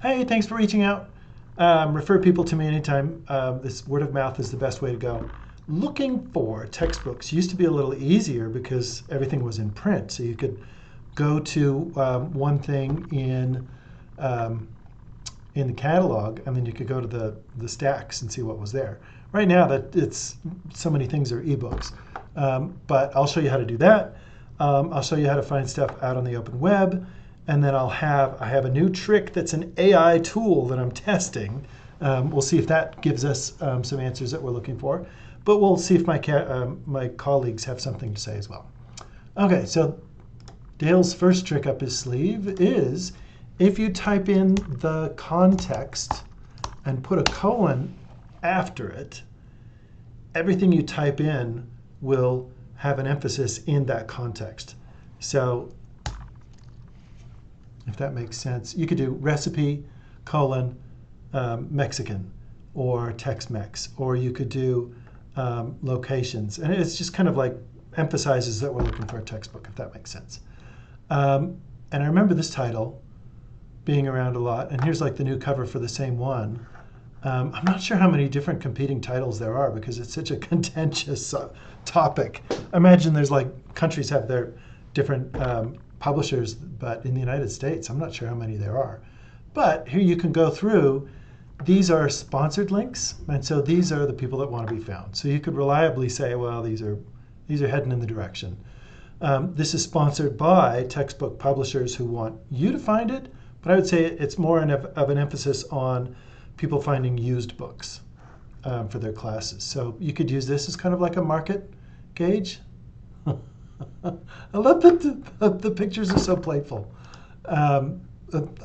Hey, thanks for reaching out. Refer people to me anytime. This word of mouth is the best way to go. Looking for textbooks used to be a little easier because everything was in print. So you could go to one thing in the catalog, and then you could go to the stacks and see what was there. Right now, that it's so many things are ebooks. But I'll show you how to do that. I'll show you how to find stuff out on the open web. And then I have a new trick that's an AI tool that I'm testing. We'll see if that gives us some answers that we're looking for. But we'll see if my colleagues have something to say as well. Okay, so Dale's first trick up his sleeve is if you type in the context and put a colon after it, everything you type in will have an emphasis in that context. So if that makes sense, you could do recipe, colon, Mexican, or Tex-Mex, or you could do locations. And it's just kind of like emphasizes that we're looking for a textbook, if that makes sense. And I remember this title being around a lot. And here's like the new cover for the same one. I'm not sure how many different competing titles there are because it's such a contentious topic. I imagine there's like countries have their different publishers, but in the United States, I'm not sure how many there are. But here you can go through. These are sponsored links, and so these are the people that want to be found. So you could reliably say, well, these are heading in the direction. This is sponsored by textbook publishers who want you to find it, but I would say it's more of an emphasis on people finding used books for their classes. So you could use this as kind of like a market gauge. I love that the pictures are so playful. I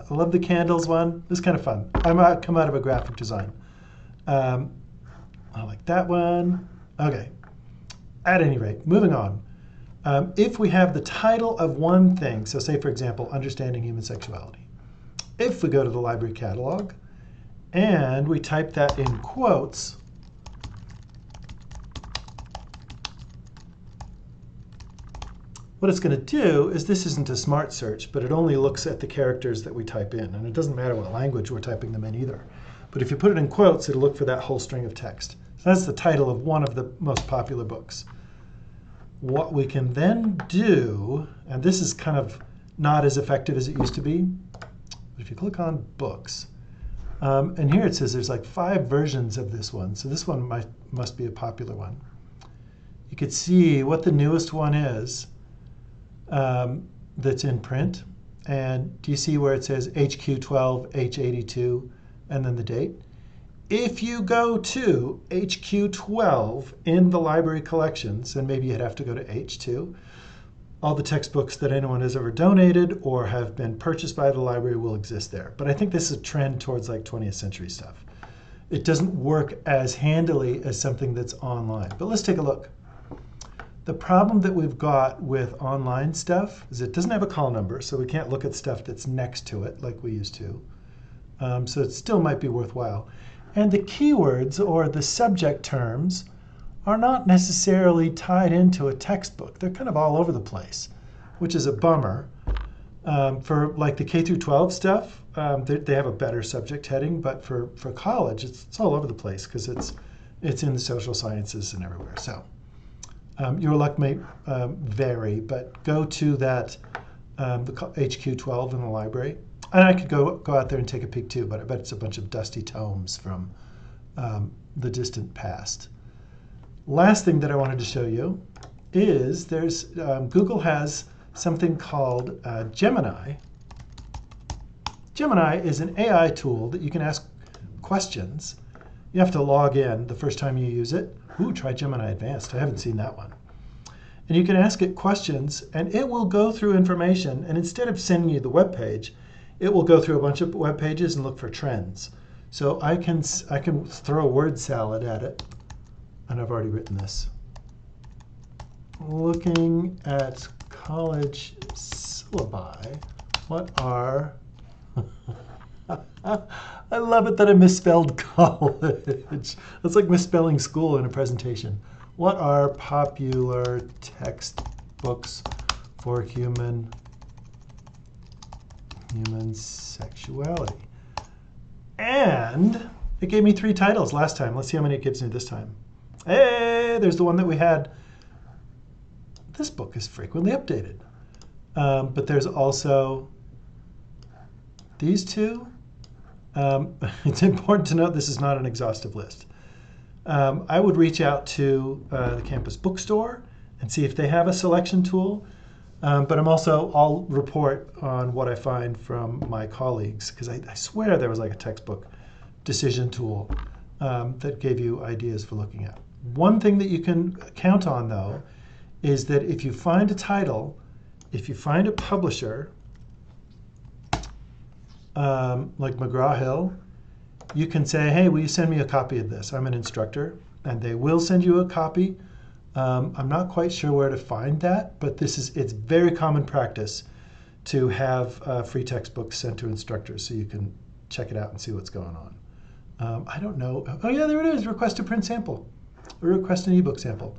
love the candles one. It's kind of fun. I might come out of a graphic design. I like that one. Okay. At any rate, moving on. If we have the title of one thing, so say, for example, Understanding Human Sexuality. If we go to the library catalog and we type that in quotes, what it's going to do is this isn't a smart search, but it only looks at the characters that we type in. And it doesn't matter what language we're typing them in either. But if you put it in quotes, it'll look for that whole string of text. So that's the title of one of the most popular books. What we can then do, and this is kind of not as effective as it used to be, but if you click on books, and here it says there's like 5 versions of this one. So this one must be a popular one. You could see what the newest one is. That's in print. And do you see where it says HQ12, H82, and then the date? If you go to HQ12 in the library collections, and maybe you'd have to go to H2, all the textbooks that anyone has ever donated or have been purchased by the library will exist there. But I think this is a trend towards like 20th century stuff. It doesn't work as handily as something that's online. But let's take a look. The problem that we've got with online stuff is it doesn't have a call number, so we can't look at stuff that's next to it like we used to. So it still might be worthwhile. And the keywords or the subject terms are not necessarily tied into a textbook. They're kind of all over the place, which is a bummer. For like the K through 12 stuff, they have a better subject heading, but for college, it's all over the place because it's in the social sciences and everywhere. So. Your luck may vary, but go to that the HQ12 in the library. And I could go out there and take a peek too, but I bet it's a bunch of dusty tomes from the distant past. Last thing that I wanted to show you is there's Google has something called Gemini. Gemini is an AI tool that you can ask questions. You have to log in the first time you use it. Ooh, try Gemini Advanced. I haven't seen that one. And you can ask it questions, and it will go through information. And instead of sending you the web page, it will go through a bunch of web pages and look for trends. So I can throw a word salad at it, and I've already written this. Looking at college syllabi, what are I love it that I misspelled college. It's like misspelling school in a presentation. What are popular textbooks for human sexuality? And it gave me 3 titles last time. Let's see how many it gives me this time. Hey, there's the one that we had. This book is frequently updated. But there's also these 2. It's important to note this is not an exhaustive list. I would reach out to the campus bookstore and see if they have a selection tool. But I'll report on what I find from my colleagues, because I swear there was like a textbook decision tool that gave you ideas for looking at. One thing that you can count on, though, is that if you find a title, if you find a publisher, like McGraw-Hill, you can say, hey, will you send me a copy of this? I'm an instructor, and they will send you a copy. I'm not quite sure where to find that, but it's very common practice to have free textbooks sent to instructors so you can check it out and see what's going on. I don't know. Oh yeah, there it is. Request a print sample, or request an ebook sample.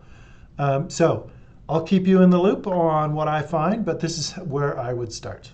So I'll keep you in the loop on what I find, but this is where I would start.